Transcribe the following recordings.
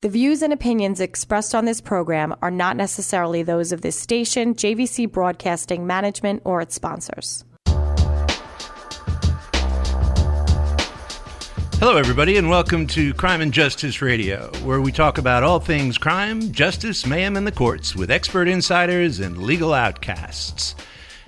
The views and opinions expressed on this program are not necessarily those of this station, JVC Broadcasting Management, or its sponsors. Hello, everybody, and welcome to Crime and Justice Radio, where we talk about all things crime, justice, mayhem, and the courts with expert insiders and legal outcasts.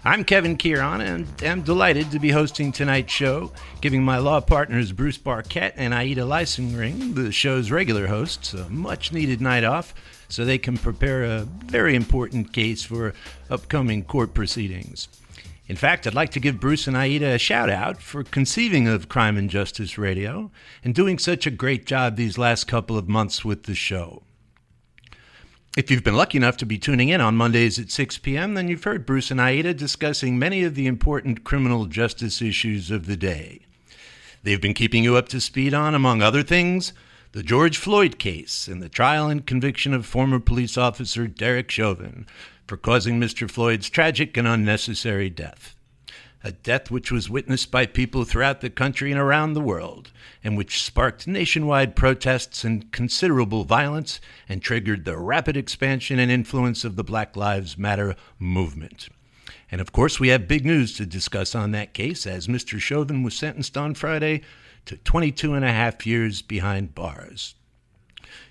I'm Kevin Kearon, and am delighted to be hosting tonight's show, giving my law partners Bruce Barquette and Aida Leisingring, the show's regular hosts, a much-needed night off so they can prepare a very important case for upcoming court proceedings. In fact, I'd like to give Bruce and Aida a shout-out for conceiving of Crime and Justice Radio and doing such a great job these last couple of months with the show. If you've been lucky enough to be tuning in on Mondays at 6 p.m., then you've heard Bruce and Aida discussing many of the important criminal justice issues of the day. They've been keeping you up to speed on, among other things, the George Floyd case and the trial and conviction of former police officer Derek Chauvin for causing Mr. Floyd's tragic and unnecessary death. A death which was witnessed by people throughout the country and around the world, and which sparked nationwide protests and considerable violence and triggered the rapid expansion and influence of the Black Lives Matter movement. And of course, we have big news to discuss on that case, as Mr. Chauvin was sentenced on Friday to 22 and a half years behind bars.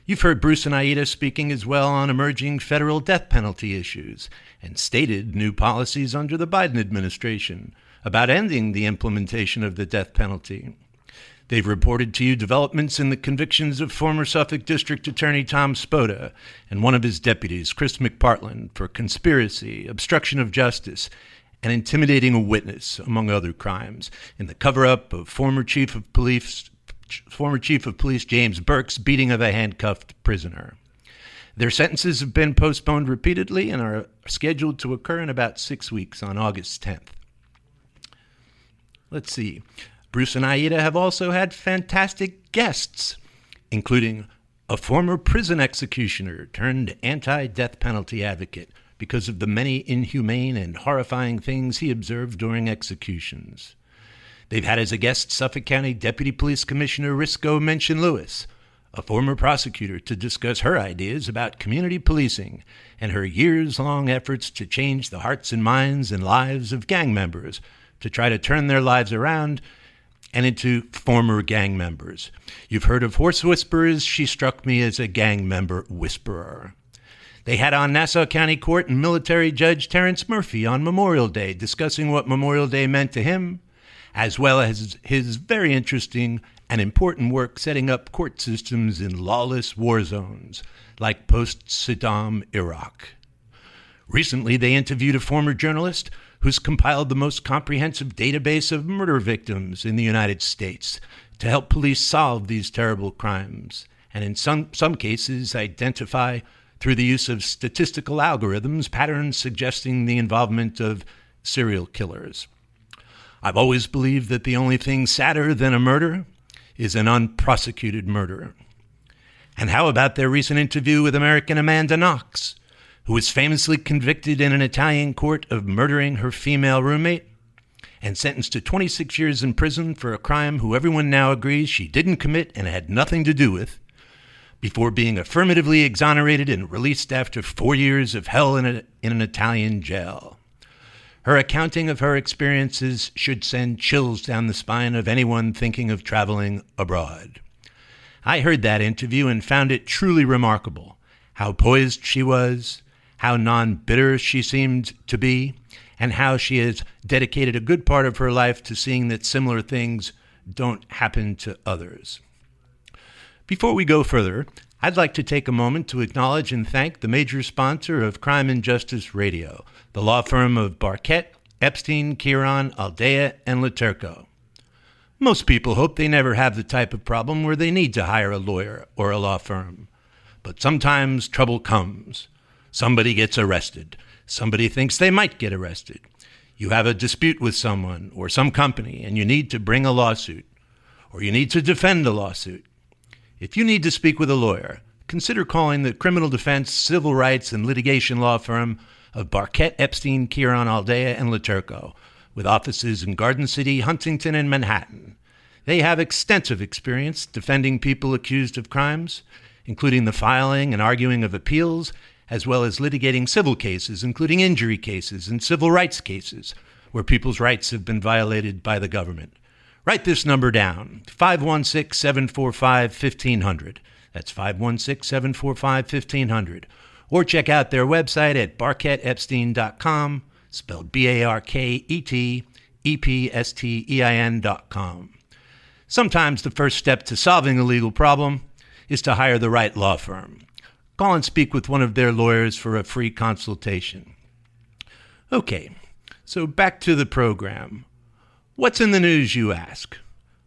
You've heard Bruce and Aida speaking as well on emerging federal death penalty issues and stated new policies under the Biden administration about ending the implementation of the death penalty. They've reported to you developments in the convictions of former Suffolk District Attorney Tom Spoda and one of his deputies, Chris McPartland, for conspiracy, obstruction of justice, and intimidating a witness, among other crimes, in the cover-up of former Chief of Police James Burke's beating of a handcuffed prisoner. Their sentences have been postponed repeatedly and are scheduled to occur in about 6 weeks on August 10th. Let's see. Bruce and Aida have also had fantastic guests, including a former prison executioner turned anti-death penalty advocate because of the many inhumane and horrifying things he observed during executions. They've had as a guest Suffolk County Deputy Police Commissioner Risco Menchin-Lewis, a former prosecutor, to discuss her ideas about community policing and her years-long efforts to change the hearts and minds and lives of gang members to try to turn their lives around and into former gang members. You've heard of horse whisperers. She struck me as a gang member whisperer. They had on Nassau County Court and Military Judge Terrence Murphy on Memorial Day, discussing what Memorial Day meant to him, as well as his very interesting and important work setting up court systems in lawless war zones, like post-Saddam Iraq. Recently, they interviewed a former journalist who's compiled the most comprehensive database of murder victims in the United States to help police solve these terrible crimes, and in some cases identify, through the use of statistical algorithms, patterns suggesting the involvement of serial killers. I've always believed that the only thing sadder than a murder is an unprosecuted murder. And how about their recent interview with American Amanda Knox, who was famously convicted in an Italian court of murdering her female roommate and sentenced to 26 years in prison for a crime who everyone now agrees she didn't commit and had nothing to do with, before being affirmatively exonerated and released after 4 years of hell in an Italian jail. Her accounting of her experiences should send chills down the spine of anyone thinking of traveling abroad. I heard that interview and found it truly remarkable, how poised she was, how non-bitter she seemed to be, and how she has dedicated a good part of her life to seeing that similar things don't happen to others. Before we go further, I'd like to take a moment to acknowledge and thank the major sponsor of Crime and Justice Radio, the law firm of Barquette, Epstein, Kearon, Aldea, and Laterco. Most people hope they never have the type of problem where they need to hire a lawyer or a law firm. But sometimes trouble comes. Somebody gets arrested. Somebody thinks they might get arrested. You have a dispute with someone or some company and you need to bring a lawsuit, or you need to defend a lawsuit. If you need to speak with a lawyer, consider calling the criminal defense, civil rights, and litigation law firm of Barquette, Epstein, Kearon, Aldea, and Laterco, with offices in Garden City, Huntington, and Manhattan. They have extensive experience defending people accused of crimes, including the filing and arguing of appeals, as well as litigating civil cases, including injury cases and civil rights cases, where people's rights have been violated by the government. Write this number down, 516-745-1500. That's 516-745-1500. Or check out their website at barkettepstein.com, spelled BARKETEPSTEIN.com. Sometimes the first step to solving a legal problem is to hire the right law firm. Call and speak with one of their lawyers for a free consultation. Okay, so back to the program. What's in the news, you ask?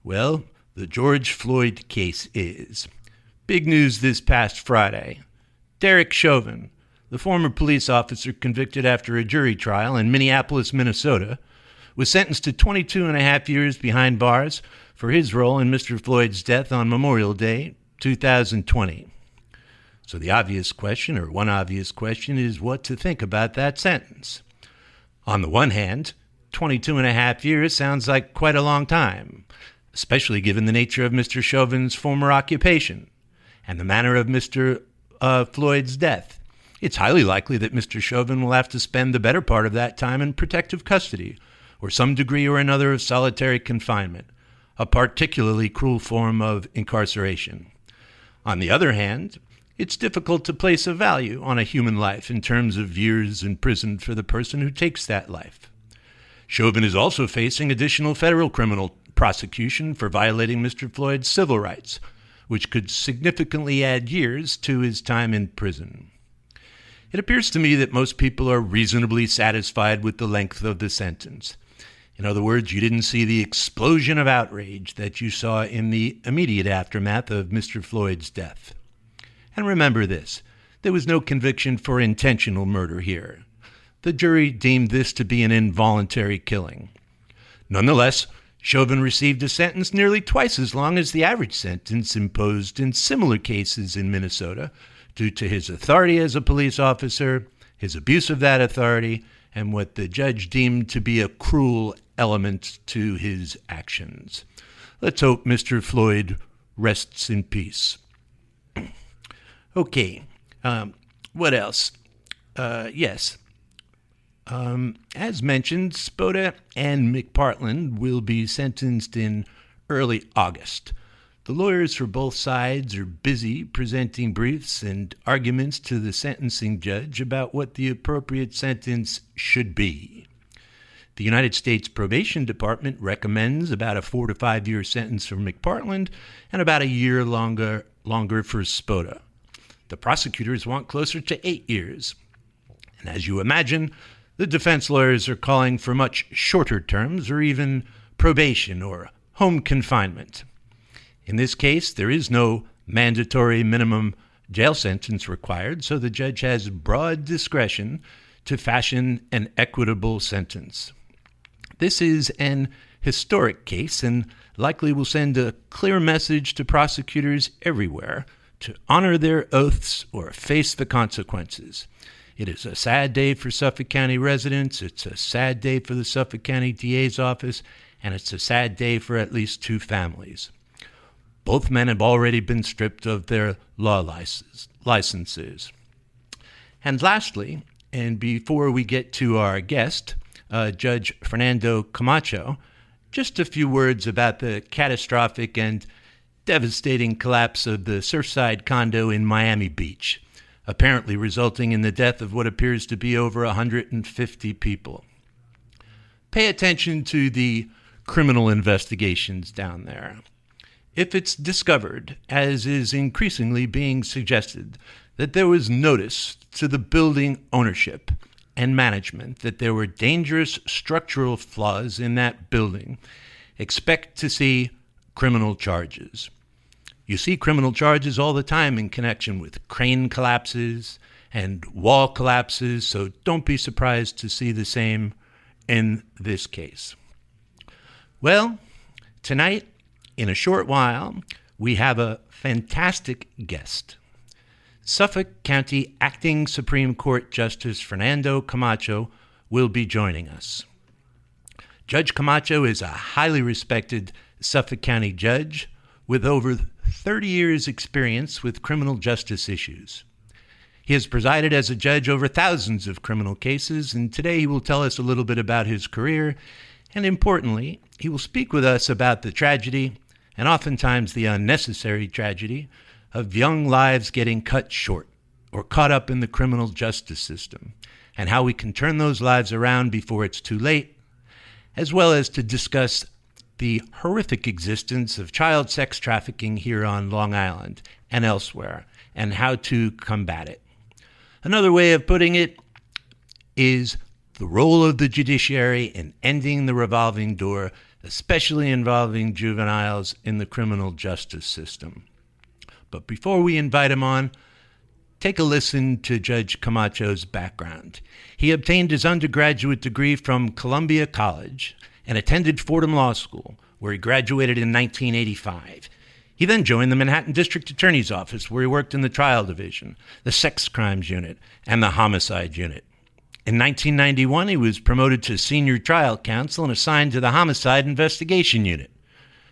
Well, the George Floyd case is. Big news this past Friday. Derek Chauvin, the former police officer convicted after a jury trial in Minneapolis, Minnesota, was sentenced to 22 and a half years behind bars for his role in Mr. Floyd's death on Memorial Day, 2020. So the obvious question, or one obvious question, is what to think about that sentence. On the one hand, 22 and a half years sounds like quite a long time, especially given the nature of Mr. Chauvin's former occupation and the manner of Mr. Floyd's death. It's highly likely that Mr. Chauvin will have to spend the better part of that time in protective custody or some degree or another of solitary confinement, a particularly cruel form of incarceration. On the other hand, it's difficult to place a value on a human life in terms of years in prison for the person who takes that life. Chauvin is also facing additional federal criminal prosecution for violating Mr. Floyd's civil rights, which could significantly add years to his time in prison. It appears to me that most people are reasonably satisfied with the length of the sentence. In other words, you didn't see the explosion of outrage that you saw in the immediate aftermath of Mr. Floyd's death. And remember this, there was no conviction for intentional murder here. The jury deemed this to be an involuntary killing. Nonetheless, Chauvin received a sentence nearly twice as long as the average sentence imposed in similar cases in Minnesota due to his authority as a police officer, his abuse of that authority, and what the judge deemed to be a cruel element to his actions. Let's hope Mr. Floyd rests in peace. Okay, what else? Yes. As mentioned, Spoda and McPartland will be sentenced in early August. The lawyers for both sides are busy presenting briefs and arguments to the sentencing judge about what the appropriate sentence should be. The United States Probation Department recommends about a 4 to 5 year sentence for McPartland and about a year longer for Spoda. The prosecutors want closer to 8 years. And as you imagine, the defense lawyers are calling for much shorter terms or even probation or home confinement. In this case, there is no mandatory minimum jail sentence required, so the judge has broad discretion to fashion an equitable sentence. This is an historic case and likely will send a clear message to prosecutors everywhere to honor their oaths or face the consequences. It is a sad day for Suffolk County residents, it's a sad day for the Suffolk County DA's office, and it's a sad day for at least 2 families. Both men have already been stripped of their law licenses. And lastly, and before we get to our guest, Judge Fernando Camacho, just a few words about the catastrophic and devastating collapse of the Surfside condo in Miami Beach, apparently resulting in the death of what appears to be over 150 people. Pay attention to the criminal investigations down there. If it's discovered, as is increasingly being suggested, that there was notice to the building ownership and management that there were dangerous structural flaws in that building, expect to see criminal charges. You see criminal charges all the time in connection with crane collapses and wall collapses, so don't be surprised to see the same in this case. Well, tonight, in a short while, we have a fantastic guest. Suffolk County Acting Supreme Court Justice Fernando Camacho will be joining us. Judge Camacho is a highly respected Suffolk County judge with over 30 years' experience with criminal justice issues. He has presided as a judge over thousands of criminal cases, and today he will tell us a little bit about his career, and importantly, he will speak with us about the tragedy, and oftentimes the unnecessary tragedy, of young lives getting cut short or caught up in the criminal justice system, and how we can turn those lives around before it's too late, as well as to discuss the horrific existence of child sex trafficking here on Long Island and elsewhere, and how to combat it. Another way of putting it is the role of the judiciary in ending the revolving door, especially involving juveniles in the criminal justice system. But before we invite him on, take a listen to Judge Camacho's background. He obtained his undergraduate degree from Columbia College and attended Fordham Law School, where he graduated in 1985. He then joined the Manhattan District Attorney's Office, where he worked in the Trial Division, the Sex Crimes Unit, and the Homicide Unit. In 1991, he was promoted to Senior Trial Counsel and assigned to the Homicide Investigation Unit,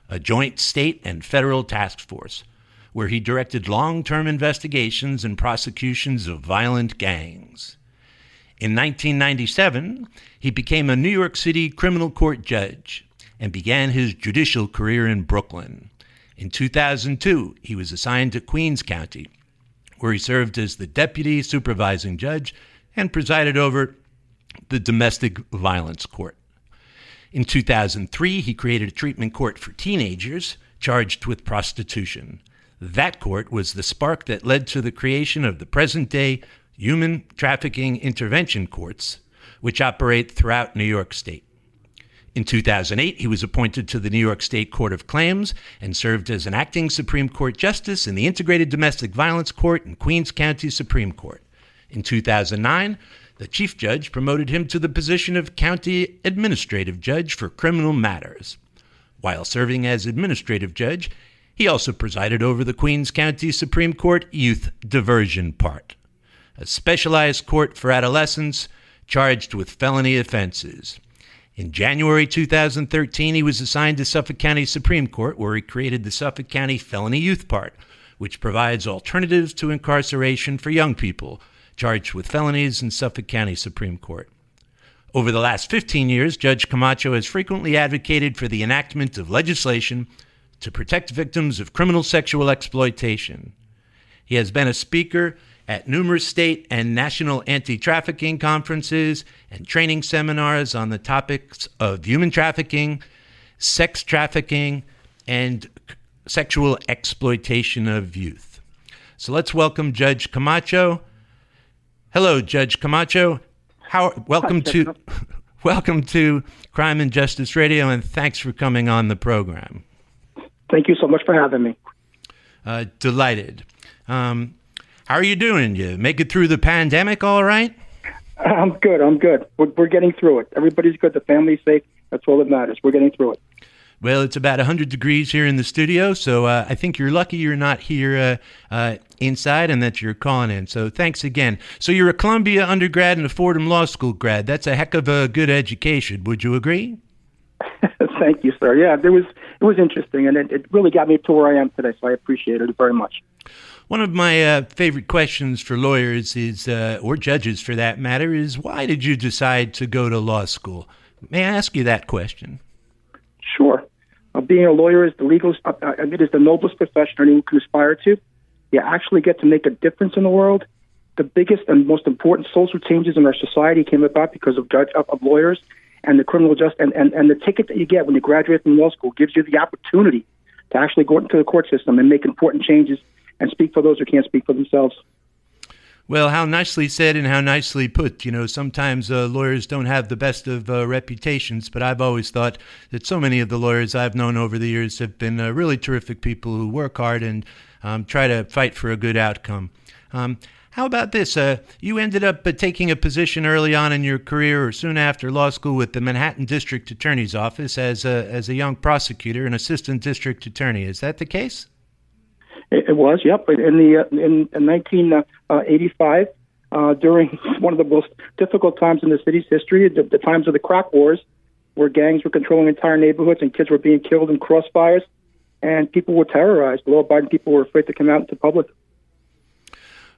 a joint state and federal task force, where he directed long-term investigations and prosecutions of violent gangs. In 1997, he became a New York City criminal court judge and began his judicial career in Brooklyn. In 2002, he was assigned to Queens County, where he served as the deputy supervising judge and presided over the domestic violence court. In 2003, he created a treatment court for teenagers charged with prostitution. That court was the spark that led to the creation of the present-day human trafficking intervention courts, which operate throughout New York State. In 2008, he was appointed to the New York State Court of Claims and served as an acting Supreme Court justice in the Integrated Domestic Violence Court in Queens County Supreme Court. In 2009, the chief judge promoted him to the position of county administrative judge for criminal matters. While serving as administrative judge, he also presided over the Queens County Supreme Court Youth Diversion Part, a specialized court for adolescents charged with felony offenses. In January 2013, he was assigned to Suffolk County Supreme Court, where he created the Suffolk County Felony Youth Part, which provides alternatives to incarceration for young people charged with felonies in Suffolk County Supreme Court. Over the last 15 years, Judge Camacho has frequently advocated for the enactment of legislation to protect victims of criminal sexual exploitation. He has been a speaker at numerous state and national anti-trafficking conferences and training seminars on the topics of human trafficking, sex trafficking, and sexual exploitation of youth. So let's welcome Judge Camacho. Hello, Judge Camacho. Welcome to Crime and Justice Radio, and thanks for coming on the program. Thank you so much for having me. Delighted. How are you doing? You make it through the pandemic all right? I'm good. We're getting through it. Everybody's good. The family's safe. That's all that matters. We're getting through it. Well, it's about 100 degrees here in the studio, so I think you're lucky you're not here inside and that you're calling in. So thanks again. So you're a Columbia undergrad and a Fordham Law School grad. That's a heck of a good education. Would you agree? Thank you, sir. Yeah, it was interesting, and it really got me to where I am today, so I appreciate it very much. One of my favorite questions for lawyers is, or judges for that matter, is why did you decide to go to law school? May I ask you that question? Sure. Being a lawyer is it is the noblest profession anyone can aspire to. You actually get to make a difference in the world. The biggest and most important social changes in our society came about because of lawyers and the criminal justice. And the ticket that you get when you graduate from law school gives you the opportunity to actually go into the court system and make important changes and speak for those who can't speak for themselves. Well, how nicely said and how nicely put. You know, sometimes lawyers don't have the best of reputations, but I've always thought that so many of the lawyers I've known over the years have been really terrific people who work hard and try to fight for a good outcome. How about this? You ended up taking a position early on in your career or soon after law school with the Manhattan District Attorney's Office as a young prosecutor and assistant district attorney. Is that the case? It was, yep. In 1985, during one of the most difficult times in the city's history, the times of the crack wars, where gangs were controlling entire neighborhoods and kids were being killed in crossfires, and people were terrorized. Law-abiding people were afraid to come out into public.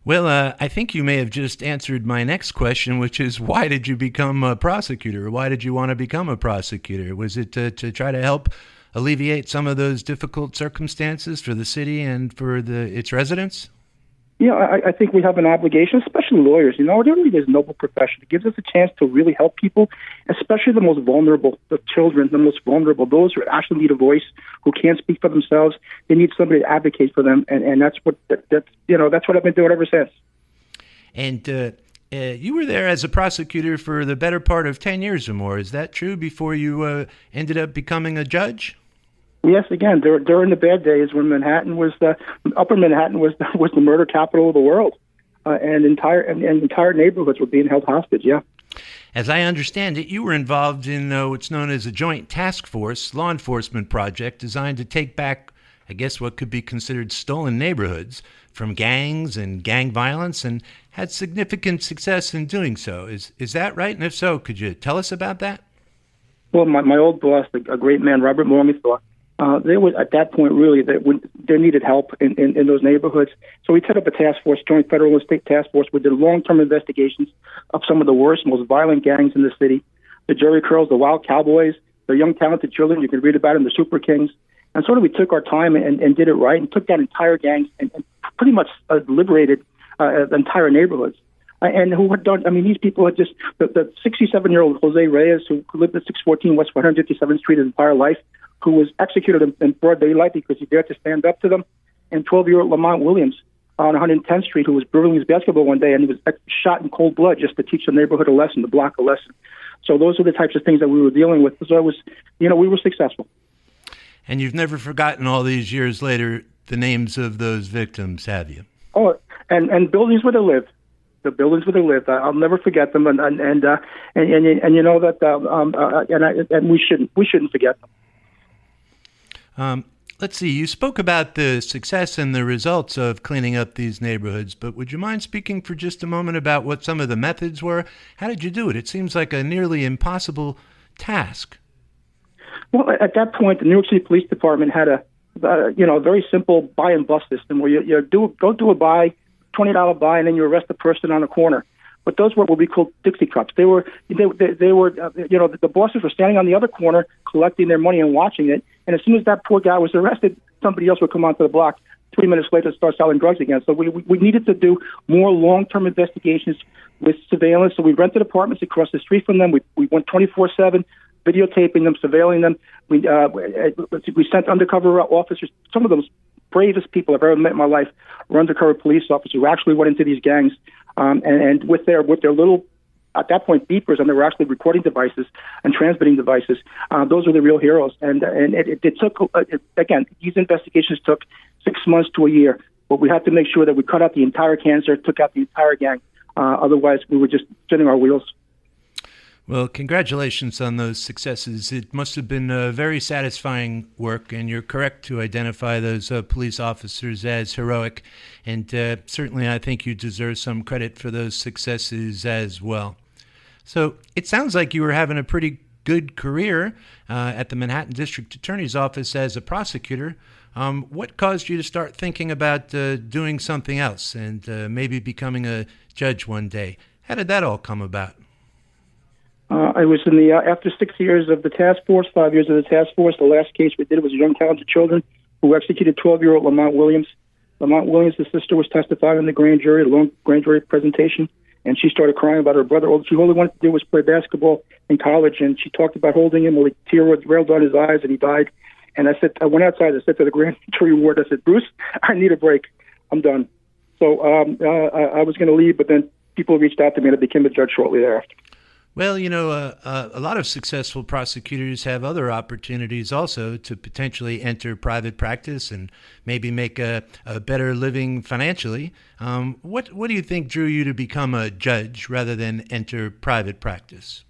Well, I think you may have just answered my next question, which is, why did you become a prosecutor? Why did you want to become a prosecutor? Was it to try to help alleviate some of those difficult circumstances for the city and for its residents? Yeah, I think we have an obligation, especially lawyers. It really is a noble profession. It gives us a chance to really help people, especially the most vulnerable, the children, the most vulnerable, those who actually need a voice, who can't speak for themselves. They need somebody to advocate for them, and that's what I've been doing ever since. And you were there as a prosecutor for the better part of 10 years or more. Is that true? Before you ended up becoming a judge? Yes, again, during the bad days when Upper Manhattan was the murder capital of the world, and entire neighborhoods were being held hostage. Yeah. As I understand it, you were involved in what's known as a joint task force law enforcement project designed to take back, I guess, what could be considered stolen neighborhoods from gangs and gang violence, and had significant success in doing so. Is that right? And if so, could you tell us about that? Well, my old boss, a great man, Robert Morgenthau, they were at that point really they needed help in those neighborhoods. So we set up a task force, joint federal and state task force. We did long-term investigations of some of the worst, most violent gangs in the city, the Jerry Curls, the Wild Cowboys, the young talented children. You can read about them, the Super Kings. And sort of we took our time and did it right and took down entire gangs and pretty much liberated entire neighborhoods. And who had done, these people had just, the 67-year-old Jose Reyes, who lived at 614 West 157th Street his entire life, who was executed in broad daylight because he dared to stand up to them, and 12-year-old Lamont Williams on 110th Street, who was dribbling his basketball one day and he was shot in cold blood just to teach the neighborhood a lesson, the block a lesson. So those are the types of things that we were dealing with. So we were successful. And you've never forgotten all these years later the names of those victims, have you? Oh, and buildings where they lived. The buildings where they lived. I'll never forget them, and you know that, and we shouldn't forget them. Let's see, you spoke about the success and the results of cleaning up these neighborhoods, but would you mind speaking for just a moment about what some of the methods were? How did you do it? It seems like a nearly impossible task. Well, at that point, the New York City Police Department had a very simple buy and bust system where you go do a buy, $20 buy, and then you arrest the person on the corner. But those were what we called Dixie cups. They were the bosses were standing on the other corner collecting their money and watching it. And as soon as that poor guy was arrested, somebody else would come onto the block 3 minutes later and start selling drugs again. So we needed to do more long-term investigations with surveillance. So we rented apartments across the street from them. We went 24/7, videotaping them, surveilling them. We sent undercover officers. Some of the bravest people I've ever met in my life were undercover police officers who actually went into these gangs. And with their little, at that point, beepers, and they were actually recording devices and transmitting devices. Those were the real heroes. And it took, again, these investigations took 6 months to a year. But we had to make sure that we cut out the entire cancer, took out the entire gang. Otherwise, we were just spinning our wheels. Well, congratulations on those successes. It must have been very satisfying work, and you're correct to identify those police officers as heroic. And certainly I think you deserve some credit for those successes as well. So it sounds like you were having a pretty good career at the Manhattan District Attorney's Office as a prosecutor. What caused you to start thinking about doing something else and maybe becoming a judge one day? How did that all come about? I was in after 6 years of the task force, 5 years of the task force, the last case we did was young talented children who executed 12-year-old Lamont Williams. Lamont Williams, the sister, was testifying in the grand jury, a long grand jury presentation, and she started crying about her brother. All she only wanted to do was play basketball in college, and she talked about holding him while a tear railed down his eyes, and he died. And I went outside, I said to the grand jury ward, I said, Bruce, I need a break. I'm done. So I was going to leave, but then people reached out to me, and I became a judge shortly thereafter. Well, a lot of successful prosecutors have other opportunities also to potentially enter private practice and maybe make a better living financially. What do you think drew you to become a judge rather than enter private practice?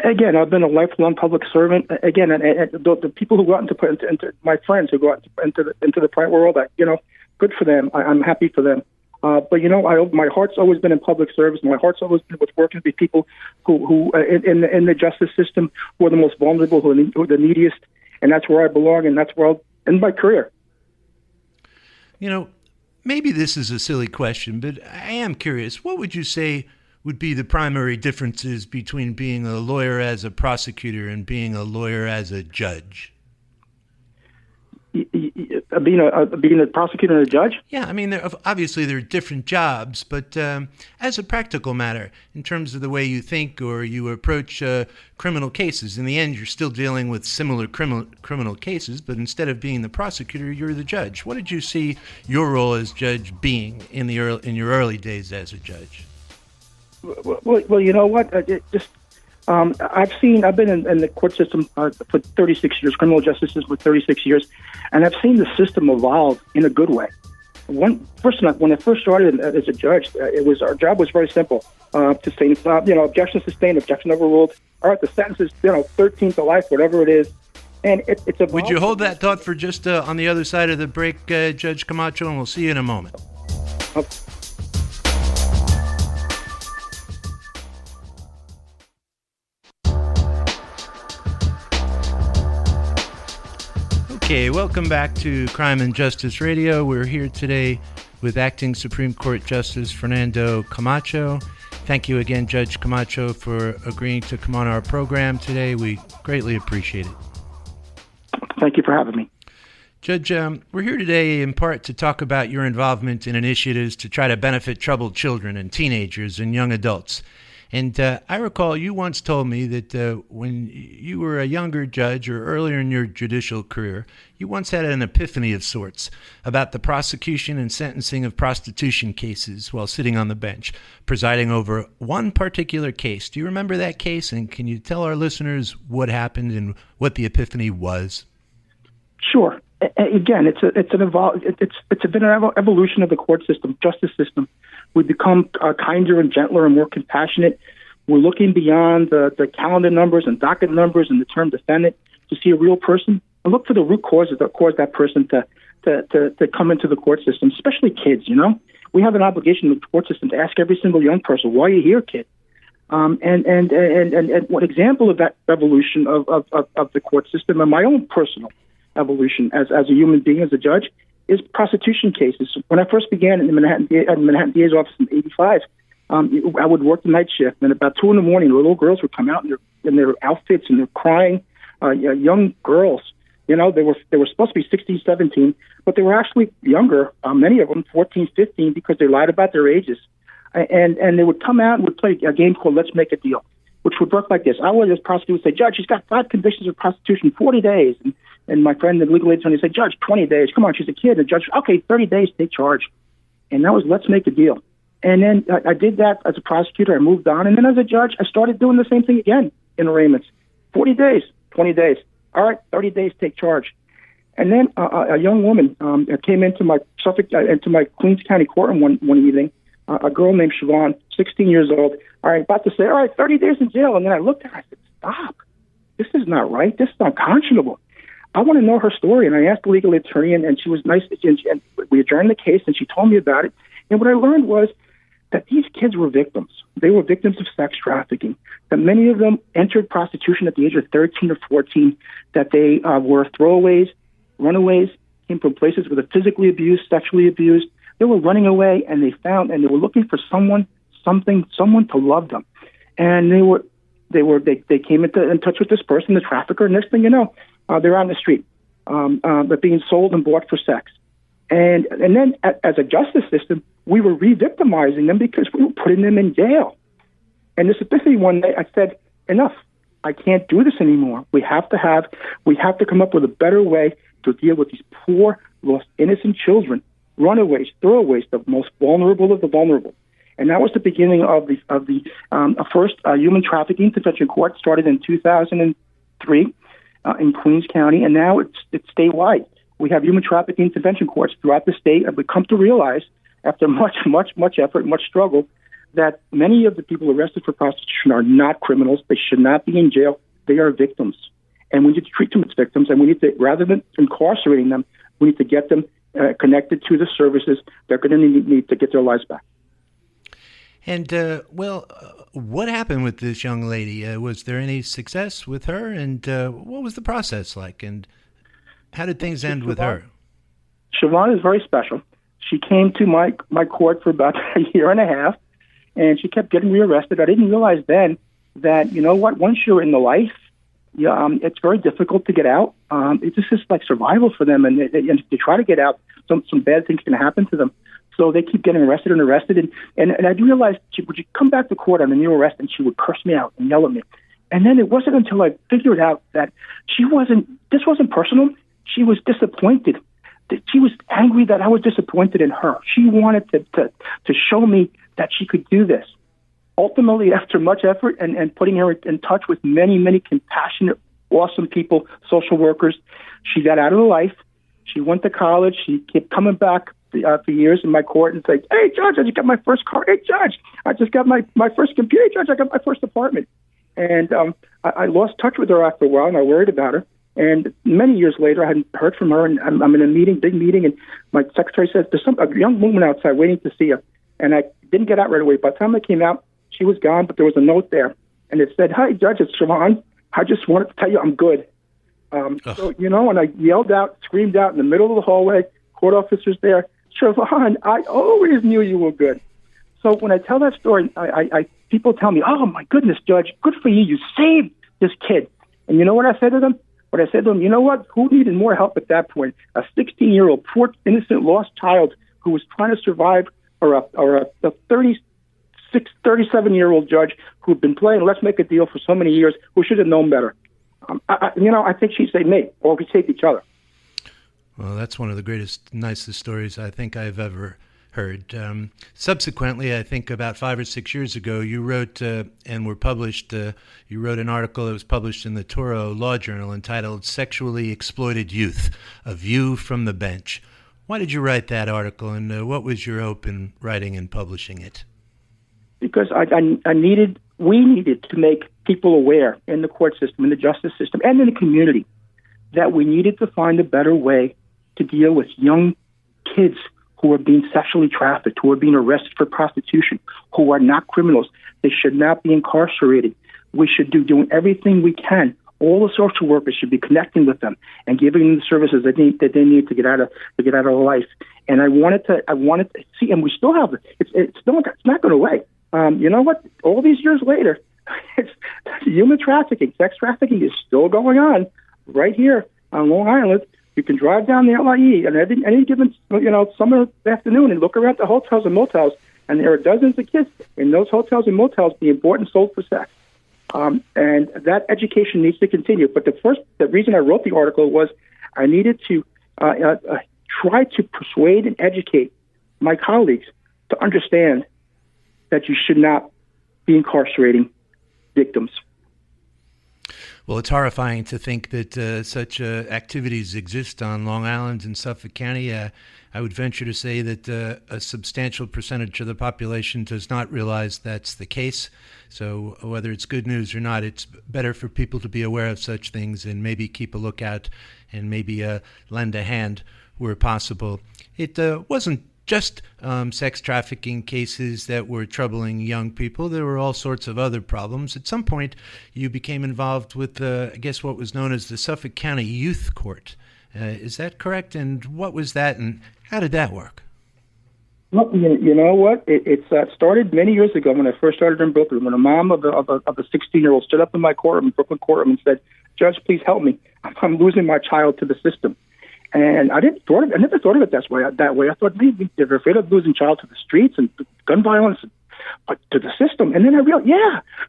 Again, I've been a lifelong public servant. Again, and the people who go out into my friends who go out into the private world, good for them. I'm happy for them. But my heart's always been in public service. My heart's always been with working with people who in the justice system, who are the most vulnerable, who are the neediest, and that's where I belong, and that's where in my career. You know, maybe this is a silly question, but I am curious. What would you say would be the primary differences between being a lawyer as a prosecutor and being a lawyer as a judge? Being a prosecutor and a judge? Yeah, I mean, obviously there are different jobs, but as a practical matter, in terms of the way you think or you approach criminal cases, in the end you're still dealing with similar criminal cases, but instead of being the prosecutor, you're the judge. What did you see your role as judge being in your early days as a judge? Well, you know what? I've been in the court system for 36 years, criminal justice system for 36 years, and I've seen the system evolve in a good way. When I first started as a judge, our job was very simple: objection sustained, objection overruled. All right, the sentence is 13 to life, whatever it is, and it's evolved. Would you hold that thought for just on the other side of the break, Judge Camacho, and we'll see you in a moment. Okay, welcome back to Crime and Justice Radio. We're here today with Acting Supreme Court Justice Fernando Camacho. Thank you again, Judge Camacho, for agreeing to come on our program today. We greatly appreciate it. Thank you for having me. Judge, we're here today in part to talk about your involvement in initiatives to try to benefit troubled children and teenagers and young adults. And I recall you once told me that when you were a younger judge or earlier in your judicial career, you once had an epiphany of sorts about the prosecution and sentencing of prostitution cases while sitting on the bench, presiding over one particular case. Do you remember that case? And can you tell our listeners what happened and what the epiphany was? Sure. Again, it's been an evolution of the court system, justice system. We've become kinder and gentler and more compassionate. We're looking beyond the calendar numbers and docket numbers and the term defendant to see a real person and look for the root causes that caused that person to come into the court system, especially kids. We have an obligation in the court system to ask every single young person, "Why are you here, kid?" And one example of that evolution of the court system and my own personal evolution as a human being, as a judge, is prostitution cases. When I first began in the Manhattan DA's office in '85, I would work the night shift, and about 2 a.m, the little girls would come out in their outfits and they're crying. Young girls, they were supposed to be 16, 17, but they were actually younger. Many of them 14, 15, because they lied about their ages, and they would come out and would play a game called Let's Make a Deal, which would work like this. I would, as prosecutor, would say, "Judge, she's got 5 convictions of prostitution, 40 days. And my friend, the legal aid attorney, said, "Judge, 20 days. Come on, she's a kid." And Judge, "Okay, 30 days, take charge." And that was Let's Make a Deal. And then I did that as a prosecutor. I moved on. And then as a judge, I started doing the same thing again in arraignments. 40 days, 20 days. All right, 30 days, take charge. And then a young woman came into my Queens County courtroom one evening, a girl named Siobhan, 16 years old. All right, about to say, "All right, 30 days in jail." And then I looked at her. I said, "Stop. This is not right. This is unconscionable. I want to know her story." And I asked the legal attorney, and she was nice. And we adjourned the case, and she told me about it. And what I learned was that these kids were victims. They were victims of sex trafficking, that many of them entered prostitution at the age of 13 or 14, that they were throwaways, runaways, came from places where they're physically abused, sexually abused. They were running away, and they were looking for someone to love them. And they came in touch with this person, the trafficker. Next thing you know, they're on the street. They're being sold and bought for sex. And then as a justice system, we were re-victimizing them because we were putting them in jail. And this epiphany one day, I said, "Enough. I can't do this anymore. We have to come up with a better way to deal with these poor, lost, innocent children, runaways, throwaways, the most vulnerable of the vulnerable." And that was the beginning of the first human trafficking detention court, started in 2003 in Queens County, and now it's statewide. We have human trafficking intervention courts throughout the state, and we come to realize, after much effort, much struggle, that many of the people arrested for prostitution are not criminals. They should not be in jail. They are victims, and we need to treat them as victims. And we need to, rather than incarcerating them, we need to get them connected to the services they're going to need to get their lives back. And, what happened with this young lady? Was there any success with her? And what was the process like? And How did things end with her? Siobhan is very special. She came to my court for about a year and a half, and she kept getting rearrested. I didn't realize then that, you know what, once you're in the life, it's very difficult to get out. It's just like survival for them, and if they try to get out, some bad things can happen to them. So they keep getting arrested, and I realized would you come back to court on a new arrest, and she would curse me out and yell at me. And then it wasn't until I figured out that this wasn't personal. She was disappointed. She was angry that I was disappointed in her. She wanted to show me that she could do this. Ultimately, after much effort and putting her in touch with many, many compassionate, awesome people, social workers, she got out of the life. She went to college. She kept coming back for years in my court and saying, "Hey, Judge, I just got my first car. Hey, Judge, I just got my first computer. Hey, Judge, I got my first apartment." And I lost touch with her after a while, and I worried about her. And many years later, I hadn't heard from her, and I'm in a big meeting, and my secretary says, "There's a young woman outside waiting to see you." And I didn't get out right away. By the time I came out, she was gone, but there was a note there, and it said, "Hi, Judge, it's Siobhan. I just wanted to tell you I'm good." So, and I yelled out, screamed out in the middle of the hallway, court officers there, "Siobhan, I always knew you were good." So when I tell that story, people tell me, "Oh, my goodness, Judge, good for you. You saved this kid." And you know what I said to them? You know what? Who needed more help at that point? A 16-year-old, poor, innocent, lost child who was trying to survive, or a 37-year-old judge who'd been playing Let's Make a Deal for so many years, who should have known better. I think she'd say me, or we saved each other. Well, that's one of the greatest, nicest stories I think I've ever heard. Subsequently, I think about 5 or 6 years ago, you wrote and were published, you wrote an article that was published in the Toro Law Journal entitled "Sexually Exploited Youth, A View from the Bench." Why did you write that article, and what was your hope in writing and publishing it? Because we needed to make people aware in the court system, in the justice system, and in the community that we needed to find a better way to deal with young kids who are being sexually trafficked, who are being arrested for prostitution, who are not criminals. They should not be incarcerated. We should doing everything we can. All the social workers should be connecting with them and giving them the services that they need to get out of life. And I wanted to see, and we still have it. It's not going away. You know what? All these years later, human trafficking, sex trafficking is still going on right here on Long Island. You can drive down the LIE and any given summer afternoon and look around the hotels and motels, and there are dozens of kids in those hotels and motels being bought and sold for sex. And that education needs to continue. But the reason I wrote the article was I needed to try to persuade and educate my colleagues to understand that you should not be incarcerating victims. Well, it's horrifying to think that such activities exist on Long Island and Suffolk County. I would venture to say that a substantial percentage of the population does not realize that's the case. So whether it's good news or not, it's better for people to be aware of such things and maybe keep a lookout and maybe lend a hand where possible. It wasn't just sex trafficking cases that were troubling young people. There were all sorts of other problems. At some point, you became involved with, I guess, what was known as the Suffolk County Youth Court. Is that correct? And what was that, and how did that work? Well, you know what? It started many years ago when I first started in Brooklyn, when a mom of a 16-year-old stood up in my courtroom, Brooklyn courtroom, and said, "Judge, please help me. I'm losing my child to the system." And I never thought of it that way. I thought maybe they're afraid of losing child to the streets and gun violence, but to the system. And then I realized,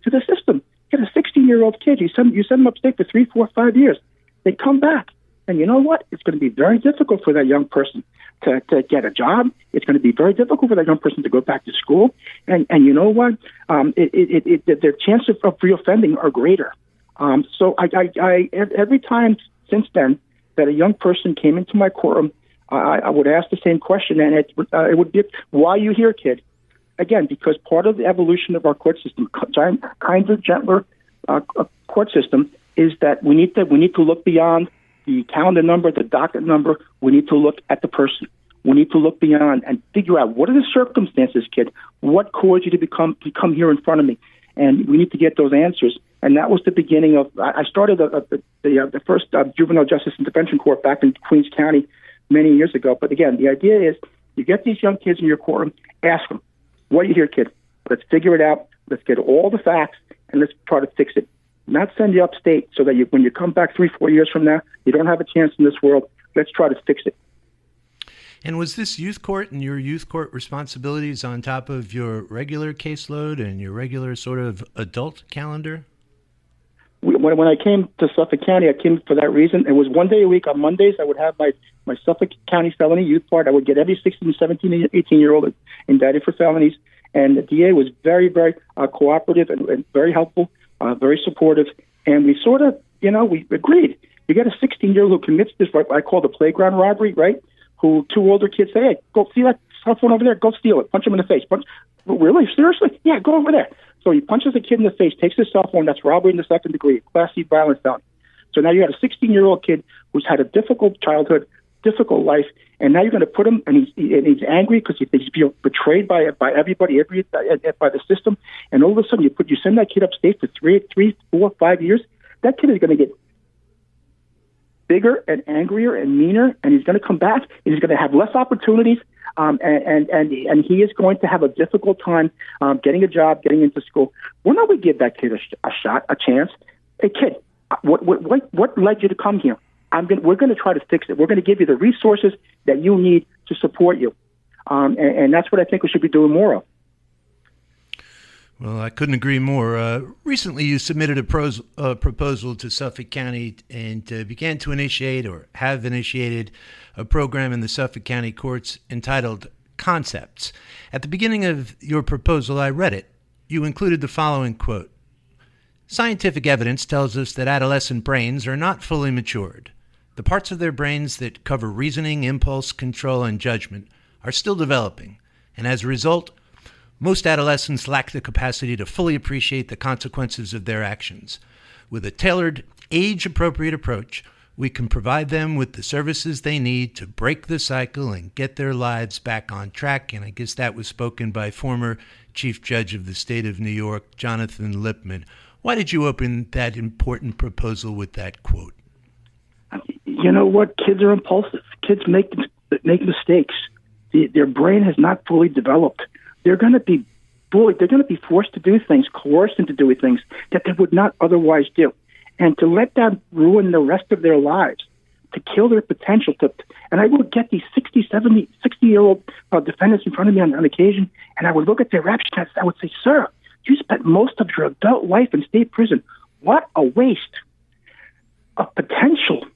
to the system. You get a 16-year-old kid. You send them upstate for 3, 4, 5 years. They come back, and you know what? It's going to be very difficult for that young person to get a job. It's going to be very difficult for that young person to go back to school. And you know what? Their chances of reoffending are greater. So I every time since then that a young person came into my courtroom, I would ask the same question, and it would be, "Why are you here, kid?" Again, because part of the evolution of our court system, kinder, gentler court system, is that we need to look beyond the calendar number, the docket number. We need to look at the person. We need to look beyond and figure out, what are the circumstances, kid? What caused you to come here in front of me? And we need to get those answers. And that was the beginning of, I started the first juvenile justice intervention court back in Queens County many years ago. But again, the idea is you get these young kids in your courtroom, ask them, what are you here, kid? Let's figure it out. Let's get all the facts, and let's try to fix it. Not send you upstate so that when you come back 3-4 years from now, you don't have a chance in this world. Let's try to fix it. And was this youth court and your youth court responsibilities on top of your regular caseload and your regular sort of adult calendar? When I came to Suffolk County, I came for that reason. It was 1 day a week. On Mondays, I would have my Suffolk County felony youth part. I would get every 16, 17, 18-year-old indicted for felonies. And the DA was very, very cooperative and very helpful, very supportive. And we sort of, we agreed. You got a 16-year-old who commits this, what I call the playground robbery, right? Who two older kids say, hey, go see that cell phone over there. Go steal it. Punch him in the face. Really? Seriously? Yeah, go over there. So he punches a kid in the face, takes his cell phone. That's robbery in the second degree, Class C violence felony. So now you got a 16-year-old kid who's had a difficult childhood, difficult life, and now you're going to put him, and he's angry because he's betrayed by everybody, by the system. And all of a sudden, you send that kid upstate for 3, 4, 5 years. That kid is going to get bigger and angrier and meaner, and he's going to come back, and he's going to have less opportunities, and he is going to have a difficult time getting a job, getting into school. Why don't we give that kid a shot, a chance? Hey, kid, what led you to come here? We're going to try to fix it. We're going to give you the resources that you need to support you, and that's what I think we should be doing more of. Well, I couldn't agree more. Recently, you submitted a proposal to Suffolk County and began to initiate or have initiated a program in the Suffolk County courts entitled Concepts. At the beginning of your proposal, I read it. You included the following quote: "Scientific evidence tells us that adolescent brains are not fully matured. The parts of their brains that cover reasoning, impulse, control, and judgment are still developing, and as a result, most adolescents lack the capacity to fully appreciate the consequences of their actions. With a tailored, age-appropriate approach, we can provide them with the services they need to break the cycle and get their lives back on track." And I guess that was spoken by former Chief Judge of the State of New York, Jonathan Lippman. Why did you open that important proposal with that quote? You know what? Kids are impulsive. Kids make mistakes. Their brain has not fully developed. They're going to be bullied. They're going to be forced to do things, coerced into doing things that they would not otherwise do. And to let that ruin the rest of their lives, to kill their potential, and I would get these 60, 70, 60-year-old defendants in front of me on occasion, and I would look at their rap sheets. I would say, sir, you spent most of your adult life in state prison. What a waste of potential.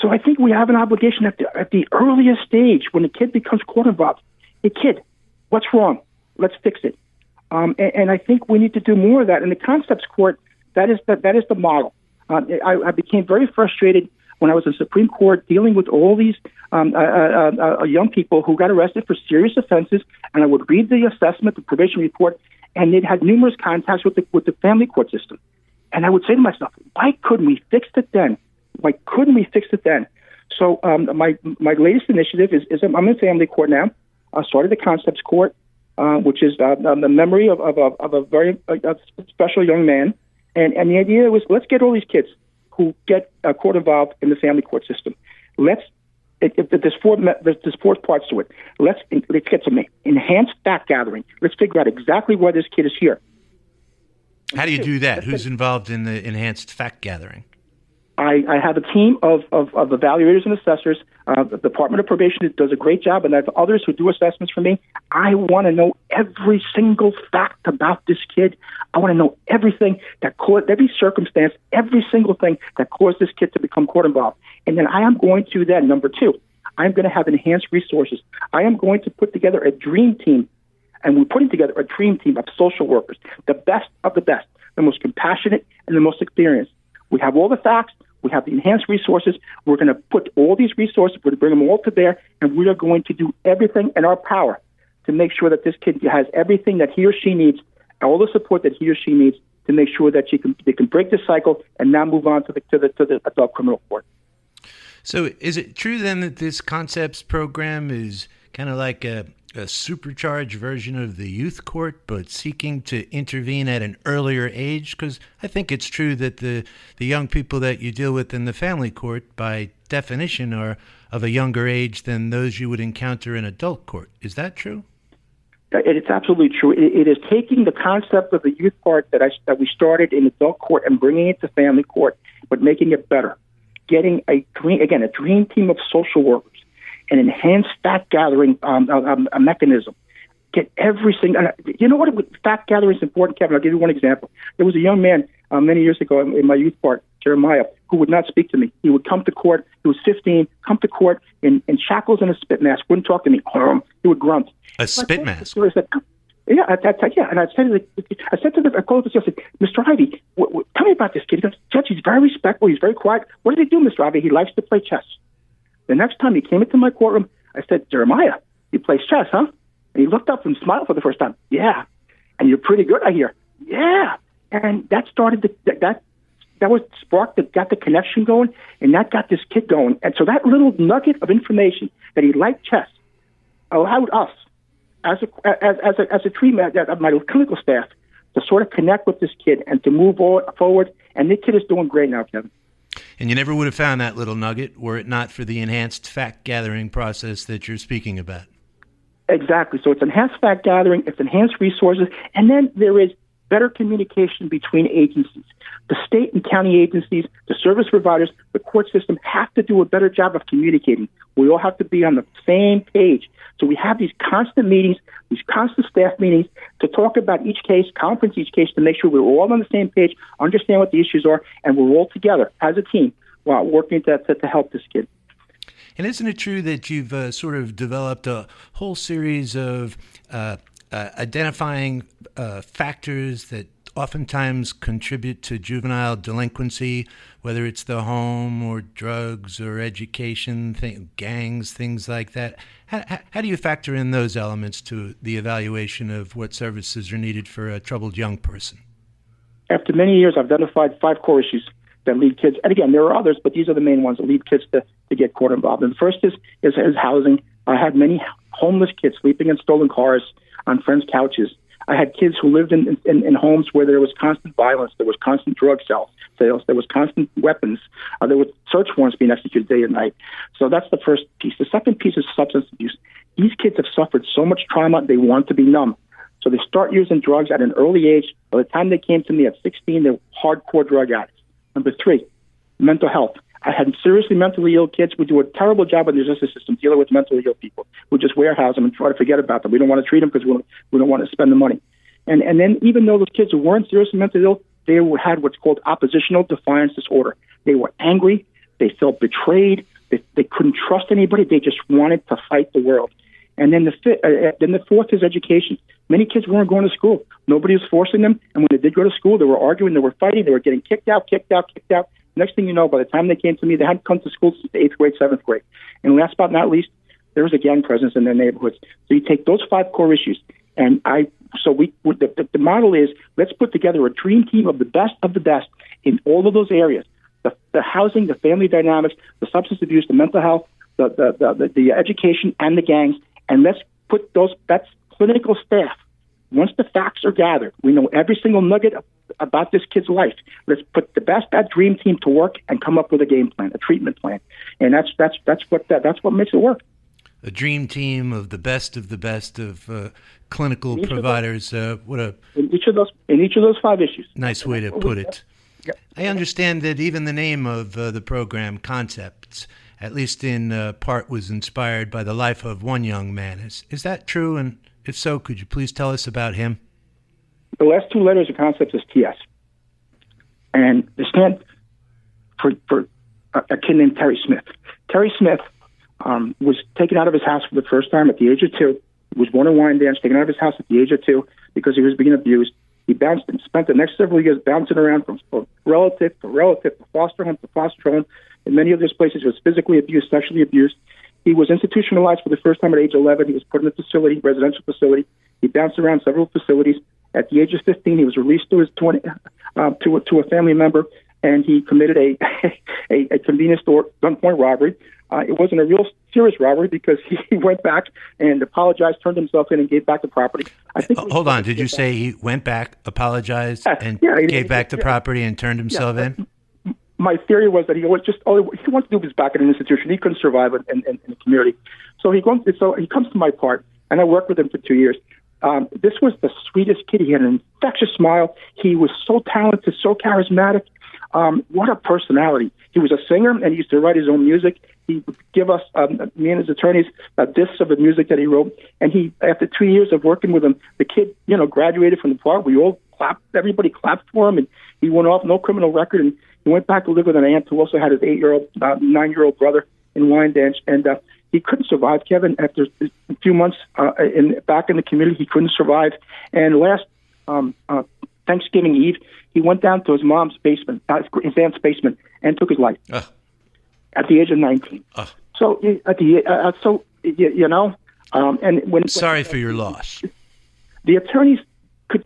So I think we have an obligation at the earliest stage when the kid becomes court involved. Hey, kid, what's wrong? Let's fix it. And I think we need to do more of that. In the concepts court, that is the model. I became very frustrated when I was in Supreme Court dealing with all these young people who got arrested for serious offenses, and I would read the assessment, the probation report, and they'd had numerous contacts with the family court system. And I would say to myself, why couldn't we fix it then? Why couldn't we fix it then? So my latest initiative is I'm in family court now. I started the concepts court, which is the memory of a very special young man. And the idea was, let's get all these kids who get court involved in the family court system. There's four parts to it. Let's get some enhanced fact gathering. Let's figure out exactly why this kid is here. How do you do that? Who's involved in the enhanced fact gathering? I have a team of evaluators and assessors. The Department of Probation does a great job, and I have others who do assessments for me. I want to know every single fact about this kid. I want to know everything that caused, every circumstance, every single thing that caused this kid to become court involved. And then I am going to then, number two, I'm going to have enhanced resources. I am going to put together a dream team, and we're putting together a dream team of social workers, the best of the best, the most compassionate and the most experienced. We have all the facts. We have the enhanced resources. We're going to put all these resources, we're going to bring them all to bear, and we are going to do everything in our power to make sure that this kid has everything that he or she needs, all the support that he or she needs to make sure that they can break the cycle and now move on to the adult criminal court. So is it true then that this concepts program is kind of like a supercharged version of the youth court, but seeking to intervene at an earlier age? Because I think it's true that the young people that you deal with in the family court, by definition, are of a younger age than those you would encounter in adult court. Is that true? It's absolutely true. It is taking the concept of the youth court that we started in adult court and bringing it to family court, but making it better. Getting a dream team of social workers, an enhanced fact gathering a mechanism. Get everything. You know what? Fact gathering is important, Kevin. I'll give you one example. There was a young man many years ago in my youth court, Jeremiah, who would not speak to me. He would come to court. He was 15, come to court in shackles and a spit mask. Wouldn't talk to me. He would grunt. A spit mask? I said, yeah. And I said to I called the judge. I said, Mr. Ivey, tell me about this kid. He goes, Judge, he's very respectful. He's very quiet. What does he do, Mr. Ivey? He likes to play chess. The next time he came into my courtroom, I said, Jeremiah, you play chess, huh? And he looked up and smiled for the first time. Yeah. And you're pretty good, I hear. Yeah. And that started that was spark that got the connection going, and that got this kid going. And so that little nugget of information that he liked chess allowed us, as a team of my clinical staff, to sort of connect with this kid and to move forward. And the kid is doing great now, Kevin. And you never would have found that little nugget were it not for the enhanced fact-gathering process that you're speaking about. Exactly. So it's enhanced fact-gathering, it's enhanced resources, and then there is better communication between agencies. The state and county agencies, the service providers, the court system have to do a better job of communicating. We all have to be on the same page. So we have these constant meetings, these constant staff meetings to talk about each case, conference each case, to make sure we're all on the same page, understand what the issues are, and we're all together as a team while working to help this kid. And isn't it true that you've sort of developed a whole series of identifying factors that oftentimes contribute to juvenile delinquency, whether it's the home or drugs or education, gangs, things like that? How do you factor in those elements to the evaluation of what services are needed for a troubled young person? After many years, I've identified 5 core issues that lead kids, and again, there are others, but these are the main ones that lead kids to get court involved. And the first is housing. I had many homeless kids sleeping in stolen cars on friends' couches. I had kids who lived in homes where there was constant violence, there was constant drug sales, there was constant weapons, there were search warrants being executed day and night. So that's the first piece. The second piece is substance abuse. These kids have suffered so much trauma, they want to be numb. So they start using drugs at an early age. By the time they came to me at 16, they were hardcore drug addicts. Number 3, mental health. I had seriously mentally ill kids. We do a terrible job in the justice system dealing with mentally ill people. We just warehouse them and try to forget about them. We don't want to treat them because we don't want to spend the money. And then even though those kids who weren't seriously mentally ill, they had what's called oppositional defiance disorder. They were angry. They felt betrayed. They couldn't trust anybody. They just wanted to fight the world. And then the fourth is education. Many kids weren't going to school. Nobody was forcing them. And when they did go to school, they were arguing, they were fighting, they were getting kicked out. Next thing you know, by the time they came to me, they hadn't come to school since the 8th grade, 7th grade. And last but not least, there was a gang presence in their neighborhoods. So you take those 5 core issues, and the model is, let's put together a dream team of the best in all of those areas: the housing, the family dynamics, the substance abuse, the mental health, the education, and the gangs. And let's put that's clinical staff. Once the facts are gathered, we know every single nugget about this kid's life. Let's put that dream team to work and come up with a game plan, a treatment plan, and that's what makes it work. A dream team of the best of clinical providers. In each of those 5 issues. Nice way to put it. Yeah. I understand that even the name of the program, Concepts, at least in part, was inspired by the life of one young man. Is that true? And if so, could you please tell us about him? The last 2 letters of Concepts is TS. And they stand for a kid named Terry Smith. Terry Smith was taken out of his house for the first time at the age of 2. He was born in Wyandanch, taken out of his house at the age of 2 because he was being abused. He bounced and spent the next several years bouncing around from relative to foster home to foster home. In many of those places, he was physically abused, sexually abused. He was institutionalized for the first time at age 11. He was put in a facility, residential facility. He bounced around several facilities. At the age of 15, he was released to a family member. and he committed a convenience store gunpoint robbery. It wasn't a real serious robbery because he went back and apologized, turned himself in, and gave back the property. I think. Hold on. Did you say he went back, apologized, and gave back the property and turned himself in? My theory was that he wanted to do was back in an institution. He couldn't survive in the community. So he comes to my part, and I worked with him for 2 years. This was the sweetest kid. He had an infectious smile. He was so talented, so charismatic. What a personality. He was a singer, and he used to write his own music. He would give us, me and his attorneys, discs of the music that he wrote. And after 2 years of working with him, the kid, graduated from the bar. We all clapped. Everybody clapped for him, and he went off, no criminal record, and he went back to live with an aunt who also had his 9-year-old brother in Wyandanch. And he couldn't survive, Kevin. After a few months back in the community, he couldn't survive. And last Thanksgiving Eve, he went down to his mom's basement, his aunt's basement, and took his life at the age of 19. So, and when sorry for your loss. The attorneys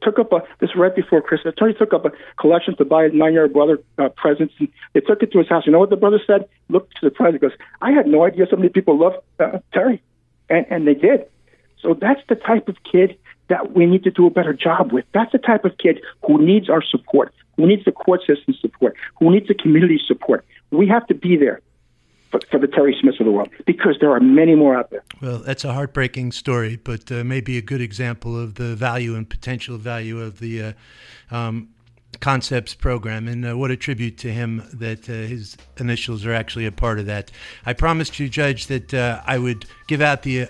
took up this right before Christmas. The attorney took up a collection to buy his 9-year-old brother presents. And they took it to his house. You know what the brother said? Looked to the president, goes, "I had no idea so many people love Terry," and they did. So that's the type of kid that we need to do a better job with. That's the type of kid who needs our support, who needs the court system support, who needs the community support. We have to be there for the Terry Smiths of the world, because there are many more out there. Well, that's a heartbreaking story, but maybe a good example of the value and potential value of the Concepts program, and what a tribute to him that his initials are actually a part of that. I promised you, Judge, that I would give out the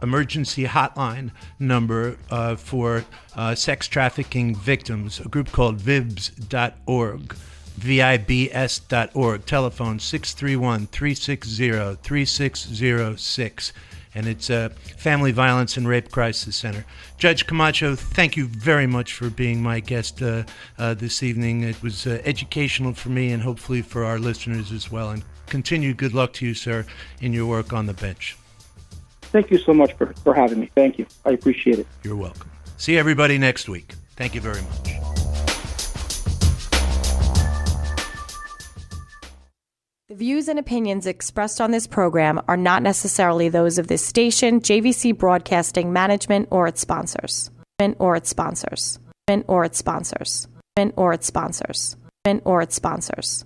emergency hotline number for sex trafficking victims, a group called VIBS.org. VIBS.org, telephone 631-360-3606, and it's a Family Violence and Rape Crisis Center. Judge Camacho, thank you very much for being my guest this evening. It was educational for me and hopefully for our listeners as well, and continued good luck to you, sir, in your work on the bench. Thank you so much for having me. Thank you. I appreciate it. You're welcome. See everybody next week. Thank you very much. The views and opinions expressed on this program are not necessarily those of this station, JVC Broadcasting Management, or its sponsors. Or its sponsors. Or its sponsors. Or its sponsors. Or its sponsors.